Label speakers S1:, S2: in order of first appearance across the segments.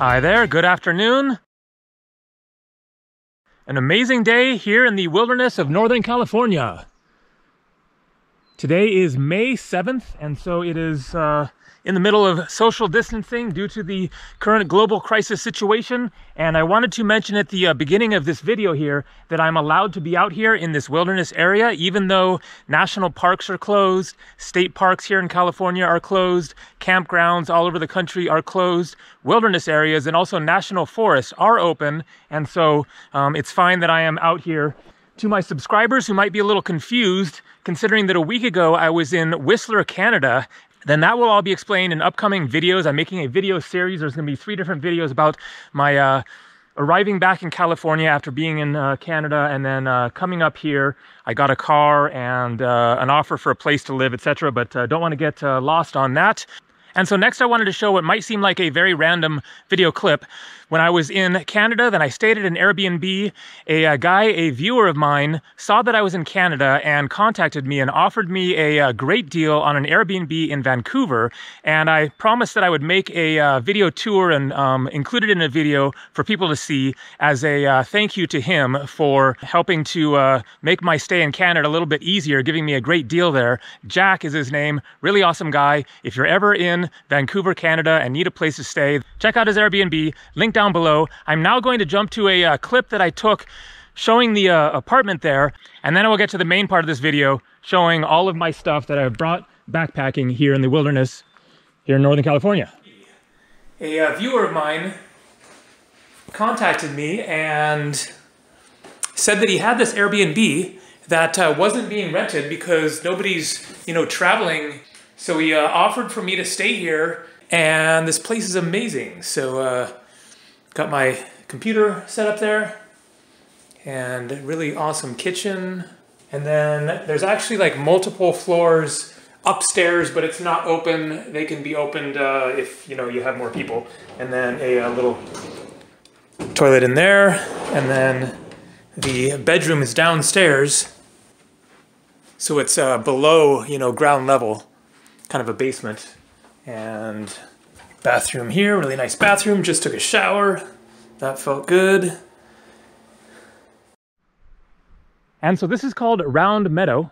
S1: Hi there, good afternoon. An amazing day here in the wilderness of Northern California. Today is May 7th, and so it is in the middle of social distancing due to the current global crisis situation. And I wanted to mention at the beginning of this video here that I'm allowed to be out here in this wilderness area, even though national parks are closed, state parks here in California are closed, campgrounds all over the country are closed, wilderness areas and also national forests are open. And so it's fine that I am out here. To my subscribers who might be a little confused, considering that a week ago I was in Whistler, Canada, then that will all be explained in upcoming videos. I'm making a video series. There's going to be 3 different videos about my arriving back in California after being in Canada, and then coming up here. I got a car and an offer for a place to live, etc., but don't want to get lost on that. And so next I wanted to show what might seem like a very random video clip. When I was in Canada, then I stayed at an Airbnb. A viewer of mine, saw that I was in Canada and contacted me and offered me a great deal on an Airbnb in Vancouver. And I promised that I would make a video tour and include it in a video for people to see as a thank you to him for helping to make my stay in Canada a little bit easier, giving me a great deal there. Jack is his name, really awesome guy. If you're ever in Vancouver, Canada and need a place to stay, check out his Airbnb, link down below. I'm now going to jump to a clip that I took showing the apartment there, and then I will get to the main part of this video showing all of my stuff that I've brought backpacking here in the wilderness here in Northern California. A viewer of mine contacted me and said that he had this Airbnb that wasn't being rented because nobody's, traveling. So he offered for me to stay here, and this place is amazing. So got my computer set up there, and a really awesome kitchen. And then there's actually like multiple floors upstairs, but it's not open. They can be opened if you have more people. And then a little toilet in there, and then the bedroom is downstairs. So it's below, ground level, kind of a basement. And bathroom here, really nice bathroom. Just took a shower. That felt good. And so this is called Round Meadow.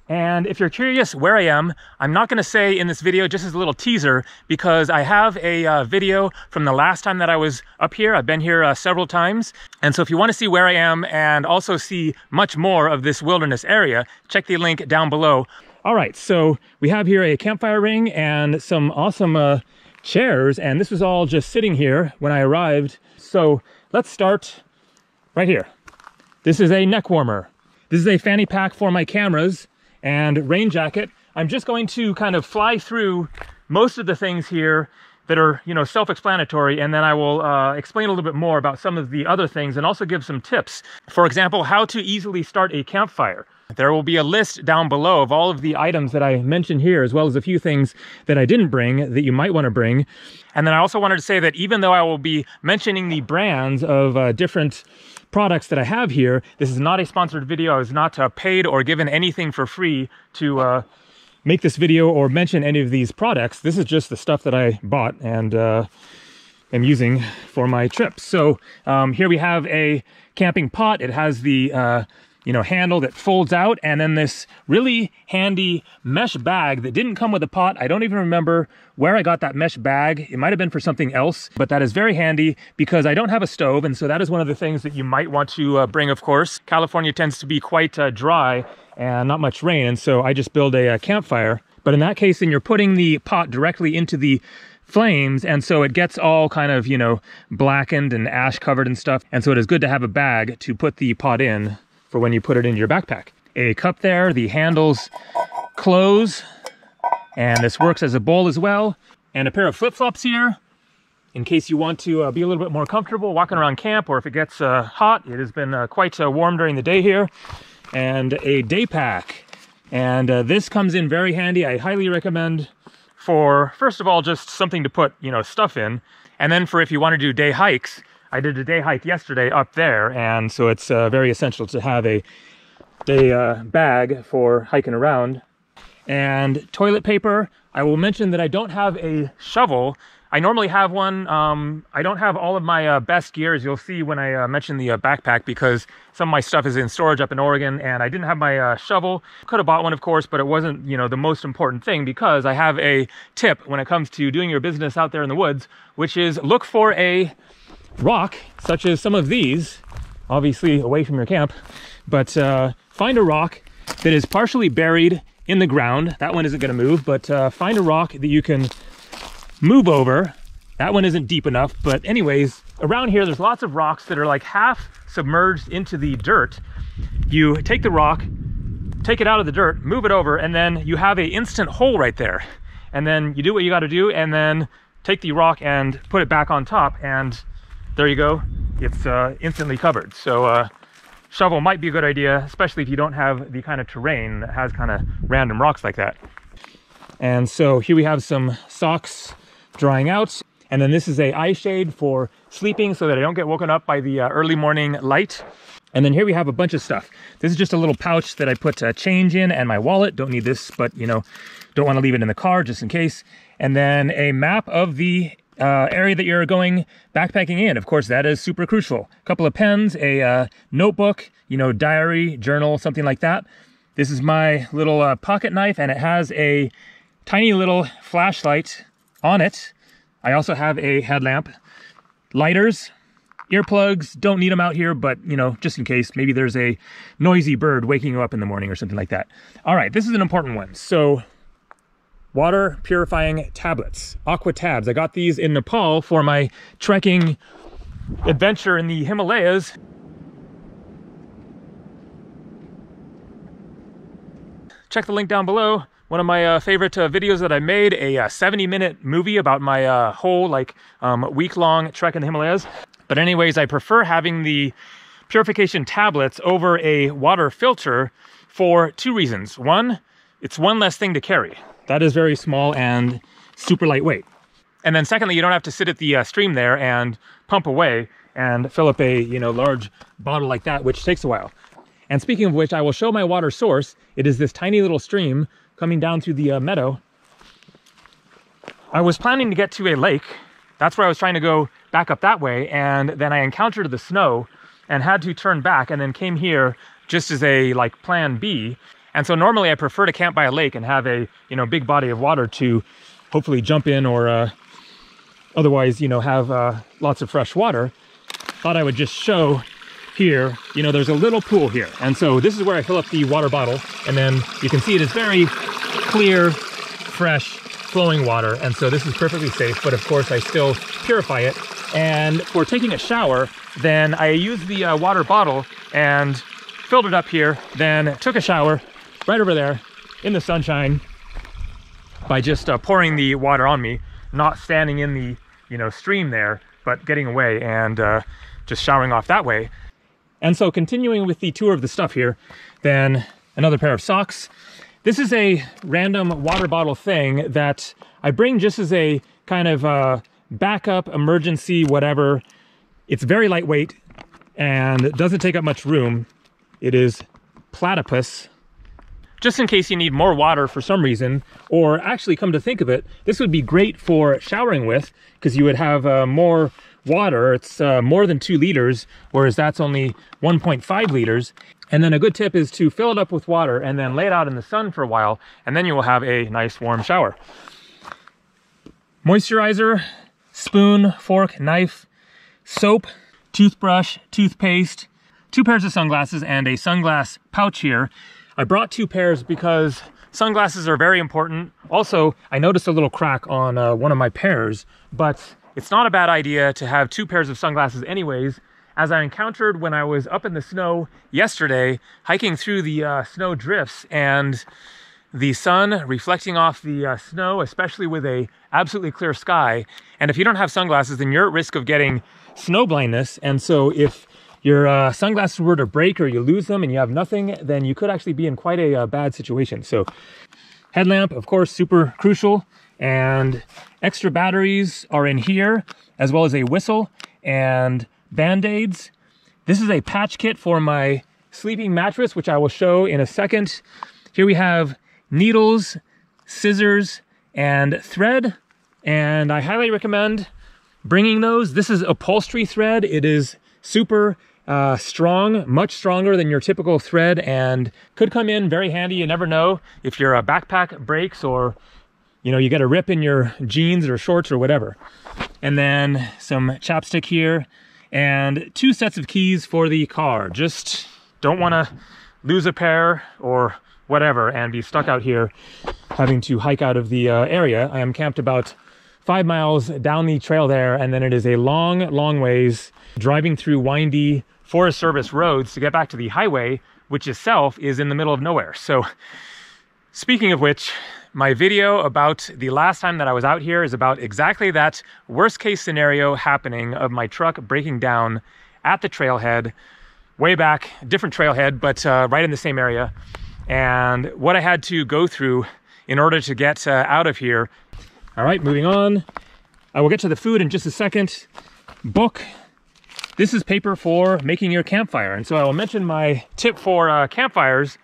S1: And if you're curious where I am, I'm not going to say in this video, just as a little teaser, because I have a video from the last time that I was up here. I've been here several times. And so if you want to see where I am and also see much more of this wilderness area, check the link down below. All right, so we have here a campfire ring and some awesome chairs, and this was all just sitting here when I arrived. So let's start right here. This is a neck warmer. This is a fanny pack for my cameras and rain jacket. I'm just going to kind of fly through most of the things here that are, self-explanatory, and then I will explain a little bit more about some of the other things and also give some tips. For example, how to easily start a campfire. There will be a list down below of all of the items that I mentioned here, as well as a few things that I didn't bring that you might want to bring. And then I also wanted to say that even though I will be mentioning the brands of different products that I have here, this is not a sponsored video. I was not paid or given anything for free to make this video or mention any of these products. This is just the stuff that I bought and am using for my trip. So here we have a camping pot. It has the handle that folds out, and then this really handy mesh bag that didn't come with a pot. I don't even remember where I got that mesh bag. It might have been for something else, but that is very handy because I don't have a stove, and so that is one of the things that you might want to bring, of course. California tends to be quite dry and not much rain, and so I just build a campfire. But in that case, then you're putting the pot directly into the flames, and so it gets all kind of, blackened and ash covered and stuff, and so it is good to have a bag to put the pot in for when you put it in your backpack. A cup there, the handles close, and this works as a bowl as well. And a pair of flip-flops here, in case you want to be a little bit more comfortable walking around camp, or if it gets hot. It has been quite warm during the day here. And a day pack. And this comes in very handy. I highly recommend for, first of all, just something to put, you know, stuff in. And then for if you want to do day hikes. I did a day hike yesterday up there, and so it's very essential to have a bag for hiking around. And toilet paper. I will mention that I don't have a shovel. I normally have one. I don't have all of my best gear, as you'll see when I mention the backpack, because some of my stuff is in storage up in Oregon, and I didn't have my shovel. Could have bought one, of course, but it wasn't, you know, the most important thing, because I have a tip when it comes to doing your business out there in the woods, which is look for a rock, such as some of these, obviously away from your camp, but find a rock that is partially buried in the ground. That one isn't going to move, but find a rock that you can move over. That one isn't deep enough, but anyways, around here there's lots of rocks that are like half submerged into the dirt. You take the rock, take it out of the dirt, move it over, and then you have an instant hole right there. And then you do what you got to do, and then take the rock and put it back on top, and there you go. It's instantly covered. So shovel might be a good idea, especially if you don't have the kind of terrain that has kind of random rocks like that. And so here we have some socks drying out. And then this is a eye shade for sleeping so that I don't get woken up by the early morning light. And then here we have a bunch of stuff. This is just a little pouch that I put change in, and my wallet. Don't need this, but you know, don't want to leave it in the car just in case. And then a map of the area that you're going backpacking in. Of course, that is super crucial. A couple of pens, a notebook, you know, diary, journal, something like that. This is my little pocket knife, and it has a tiny little flashlight on it. I also have a headlamp, lighters, earplugs. Don't need them out here, but you know, just in case, maybe there's a noisy bird waking you up in the morning or something like that. All right, this is an important one. So water purifying tablets, Aqua tabs. I got these in Nepal for my trekking adventure in the Himalayas. Check the link down below. One of my favorite videos that I made, a 70-minute movie about my whole week-long trek in the Himalayas. But anyways, I prefer having the purification tablets over a water filter for two reasons. One, it's one less thing to carry. That is very small and super lightweight. And then secondly, you don't have to sit at the stream there and pump away and fill up a large bottle like that, which takes a while. And speaking of which, I will show my water source. It is this tiny little stream coming down through the meadow. I was planning to get to a lake. That's where I was trying to go back up that way. And then I encountered the snow and had to turn back, and then came here just as a plan B. And so normally I prefer to camp by a lake and have a big body of water to hopefully jump in, or otherwise have lots of fresh water. Thought I would just show here, there's a little pool here, and so this is where I fill up the water bottle, and then you can see it is very clear, fresh, flowing water, and so this is perfectly safe. But of course I still purify it. And for taking a shower, then I use the water bottle and filled it up here, then took a shower right over there in the sunshine by just pouring the water on me, not standing in the stream there, but getting away and just showering off that way. And so continuing with the tour of the stuff here, then another pair of socks. This is a random water bottle thing that I bring just as a kind of backup, emergency, whatever. It's very lightweight and doesn't take up much room. It is platypus. Just in case you need more water for some reason, or actually, come to think of it, this would be great for showering with, because you would have more water. It's more than 2 liters, whereas that's only 1.5 liters. And then a good tip is to fill it up with water and then lay it out in the sun for a while, and then you will have a nice warm shower. Moisturizer, spoon, fork, knife, soap, toothbrush, toothpaste, 2 pairs of sunglasses, and a sunglass pouch here. I brought 2 pairs because sunglasses are very important. Also, I noticed a little crack on one of my pairs, but it's not a bad idea to have 2 pairs of sunglasses anyways, as I encountered when I was up in the snow yesterday, hiking through the snow drifts, and the sun reflecting off the snow, especially with a absolutely clear sky. And if you don't have sunglasses, then you're at risk of getting snow blindness. And so if your sunglasses were to break or you lose them and you have nothing, then you could actually be in quite a bad situation. So headlamp, of course, super crucial. And extra batteries are in here, as well as a whistle and band-aids. This is a patch kit for my sleeping mattress, which I will show in a second. Here we have needles, scissors, and thread. And I highly recommend bringing those. This is upholstery thread. It is super strong, much stronger than your typical thread, and could come in very handy. You never know if your backpack breaks, or you get a rip in your jeans or shorts or whatever. And then some chapstick here, and 2 sets of keys for the car. Just don't want to lose a pair or whatever and be stuck out here having to hike out of the area. I am camped about 5 miles down the trail there, and then it is a long ways driving through windy Forest Service roads to get back to the highway, which itself is in the middle of nowhere. So speaking of which, my video about the last time that I was out here is about exactly that worst case scenario happening of my truck breaking down at the trailhead, way back, different trailhead, but right in the same area, and what I had to go through in order to get out of here. All right, moving on. I will get to the food in just a second. Book. This is paper for making your campfire. And so I will mention my tip for campfires.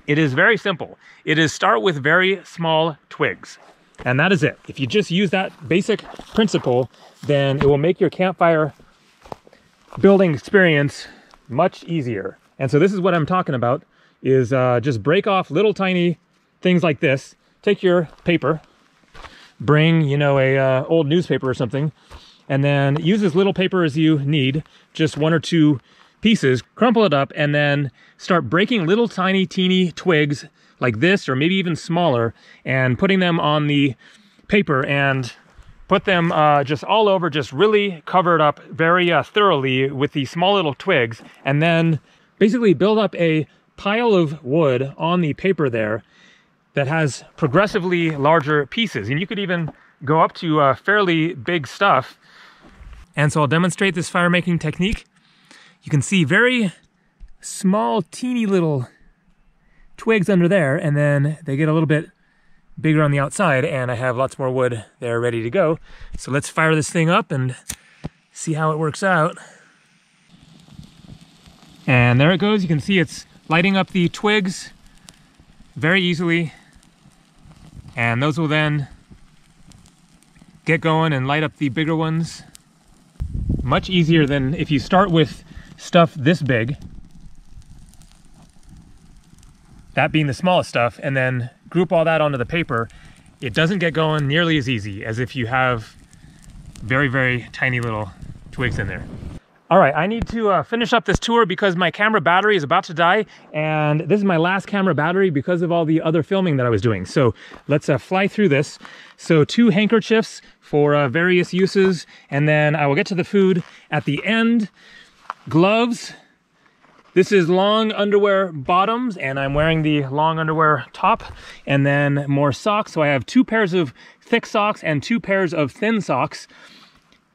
S1: It is very simple. It is start with very small twigs. And that is it. If you just use that basic principle, then it will make your campfire building experience much easier. And so this is what I'm talking about, is just break off little tiny things like this. Take your paper, bring, a old newspaper or something, and then use as little paper as you need, just 1 or 2 pieces, crumple it up, and then start breaking little tiny teeny twigs like this, or maybe even smaller, and putting them on the paper and put them just all over, just really cover it up very thoroughly with the small little twigs, and then basically build up a pile of wood on the paper there that has progressively larger pieces. And you could even go up to fairly big stuff. And so I'll demonstrate this fire making technique. You can see very small, teeny little twigs under there, and then they get a little bit bigger on the outside, and I have lots more wood there ready to go. So let's fire this thing up and see how it works out. And there it goes. You can see it's lighting up the twigs very easily, and those will then get going and light up the bigger ones. Much easier than if you start with stuff this big, that being the smallest stuff, and then group all that onto the paper. It doesn't get going nearly as easy as if you have very tiny little twigs in there. All right, I need to finish up this tour because my camera battery is about to die, and this is my last camera battery because of all the other filming that I was doing. So let's fly through this. So 2 handkerchiefs for various uses, and then I will get to the food at the end. Gloves. This is long underwear bottoms, and I'm wearing the long underwear top, and then more socks. So I have 2 pairs of thick socks and 2 pairs of thin socks,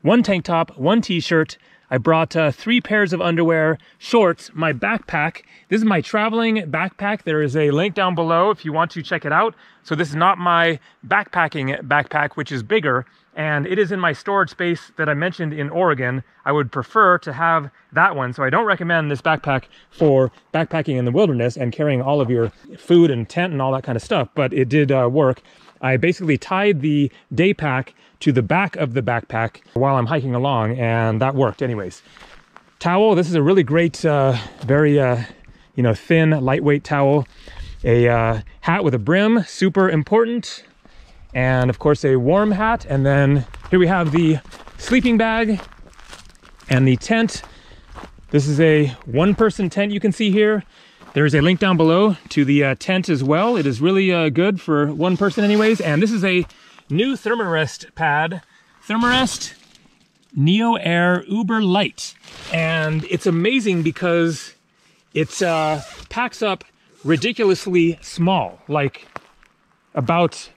S1: 1 tank top, 1 t-shirt. I brought 3 pairs of underwear, shorts, my backpack. This is my traveling backpack. There is a link down below if you want to check it out. So this is not my backpacking backpack, which is bigger, and it is in my storage space that I mentioned in Oregon. I would prefer to have that one, so I don't recommend this backpack for backpacking in the wilderness and carrying all of your food and tent and all that kind of stuff, but it did work. I basically tied the day pack to the back of the backpack while I'm hiking along, and that worked anyways. Towel, this is a really great, very, thin, lightweight towel. A hat with a brim, super important. And of course a warm hat. And then here we have the sleeping bag and the tent. This is a 1-person tent you can see here. There is a link down below to the tent as well. It is really good for 1 person anyways. And this is a new Thermarest pad, Thermarest Neo Air Uber Light. And it's amazing because it packs up ridiculously small, like about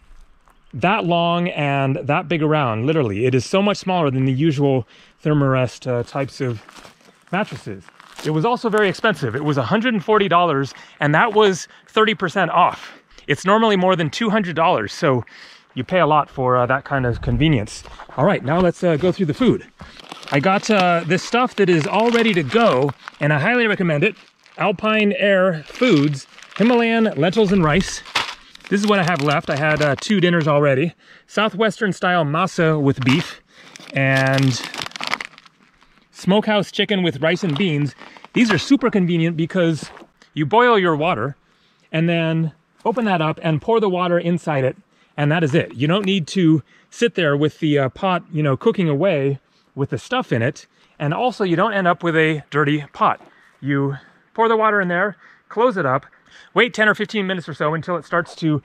S1: that long and that big around, literally. It is so much smaller than the usual Thermarest types of mattresses. It was also very expensive. It was $140, and that was 30% off. It's normally more than $200, so you pay a lot for that kind of convenience. All right, now let's go through the food. I got this stuff that is all ready to go, and I highly recommend it. Alpine Air Foods, Himalayan lentils and rice. This is what I have left. I had 2 dinners already. Southwestern style masa with beef, and smokehouse chicken with rice and beans. These are super convenient because you boil your water and then open that up and pour the water inside it, and that is it. You don't need to sit there with the pot, you know, cooking away with the stuff in it, and also you don't end up with a dirty pot. You pour the water in there, close it up, wait 10 or 15 minutes or so until it starts to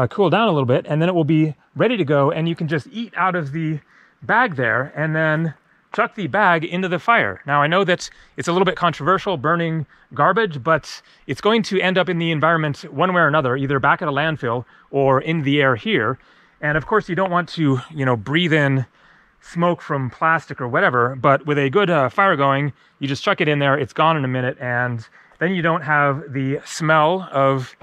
S1: cool down a little bit, and then it will be ready to go, and you can just eat out of the bag there and then chuck the bag into the fire. Now, I know that it's a little bit controversial burning garbage, but it's going to end up in the environment one way or another, either back at a landfill or in the air here. And of course, you don't want to, you know, breathe in smoke from plastic or whatever, but with a good fire going, you just chuck it in there, it's gone in a minute, and then you don't have the smell of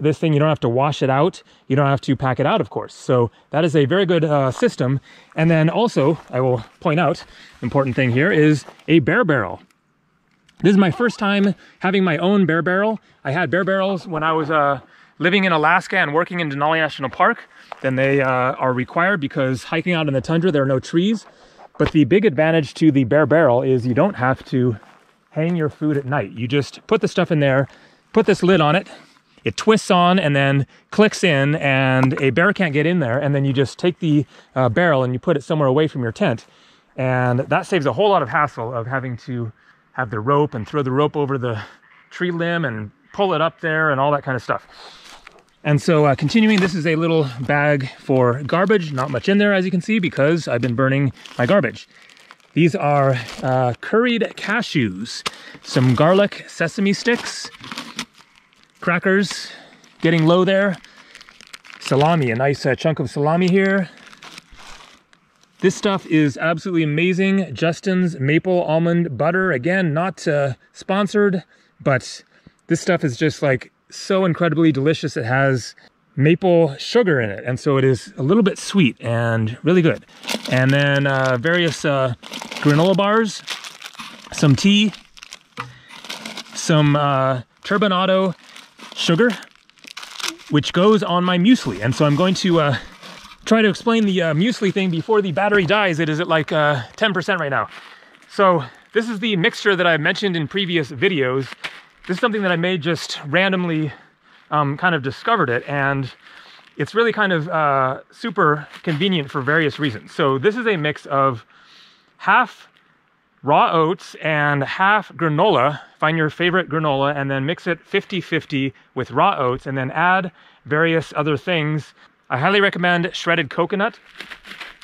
S1: this thing. You don't have to wash it out. You don't have to pack it out, of course. So that is a very good system. And then also, I will point out, important thing here is a bear barrel. This is my first time having my own bear barrel. I had bear barrels when I was living in Alaska and working in Denali National Park. Then they are required because hiking out in the tundra, there are no trees. But the big advantage to the bear barrel is you don't have to hang your food at night. You just put the stuff in there, put this lid on it, it twists on and then clicks in, and a bear can't get in there. And then you just take the barrel and you put it somewhere away from your tent. And that saves a whole lot of hassle of having to have the rope and throw the rope over the tree limb and pull it up there and all that kind of stuff. And so continuing, this is a little bag for garbage. Not much in there, as you can see, because I've been burning my garbage. These are curried cashews, some garlic sesame sticks, crackers, getting low there, salami, a nice chunk of salami here. This stuff is absolutely amazing. Justin's maple almond butter, again, not sponsored, but this stuff is just like so incredibly delicious. It has maple sugar in it, and so it is a little bit sweet and really good. And then various granola bars, some tea, some turbinado sugar, which goes on my muesli. And so I'm going to try to explain the muesli thing before the battery dies. It is at like 10% right now. So this is the mixture that I mentioned in previous videos. This is something that I made just randomly, kind of discovered it, and it's really kind of super convenient for various reasons. So this is a mix of half raw oats and half granola. Find your favorite granola and then mix it 50-50 with raw oats, and then add various other things. I highly recommend shredded coconut,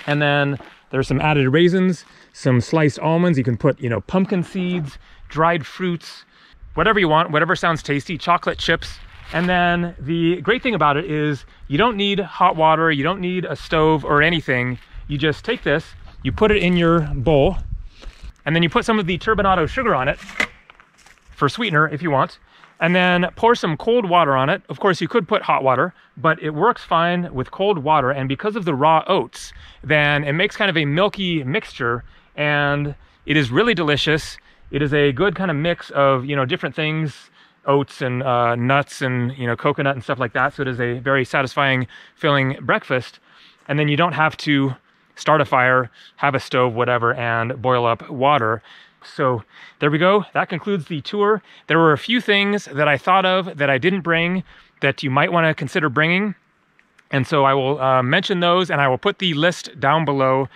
S1: and then there's some added raisins, some sliced almonds. You can put, you know, pumpkin seeds, dried fruits, whatever you want, whatever sounds tasty, chocolate chips. And then the great thing about it is you don't need hot water, you don't need a stove or anything. You just take this, you put it in your bowl, and then you put some of the turbinado sugar on it for sweetener if you want, and then pour some cold water on it. Of course, you could put hot water, but it works fine with cold water. And because of the raw oats, then it makes kind of a milky mixture, and it is really delicious. It is a good kind of mix of, you know, different things, oats and nuts and, you know, coconut and stuff like that. So it is a very satisfying, filling breakfast. And then you don't have to start a fire, have a stove, whatever, and boil up water. So there we go. That concludes the tour. There were a few things that I thought of that I didn't bring that you might want to consider bringing. And so I will mention those, and I will put the list down below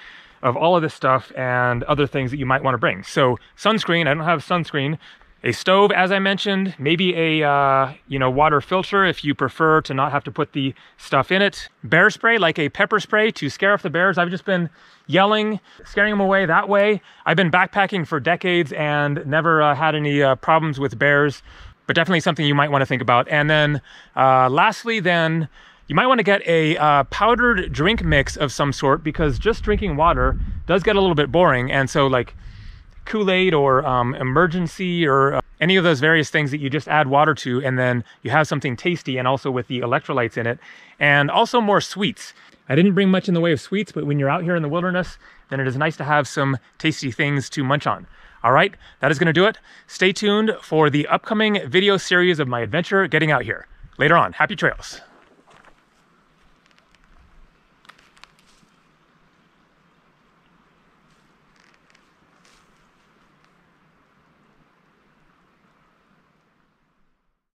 S1: of all of this stuff and other things that you might want to bring. So sunscreen, I don't have sunscreen. A stove, as I mentioned, maybe a you know, water filter if you prefer to not have to put the stuff in it. Bear spray, like a pepper spray to scare off the bears. I've just been yelling, scaring them away that way. I've been backpacking for decades and never had any problems with bears. but definitely something you might want to think about. And then lastly, then you might want to get a powdered drink mix of some sort, because just drinking water does get a little bit boring. And so like Kool-Aid or Emergency or any of those various things that you just add water to, and then you have something tasty and also with the electrolytes in it, and also more sweets. I didn't bring much in the way of sweets, but when you're out here in the wilderness, then it is nice to have some tasty things to munch on. All right, that is going to do it. Stay tuned for the upcoming video series of my adventure getting out here. Later on, happy trails.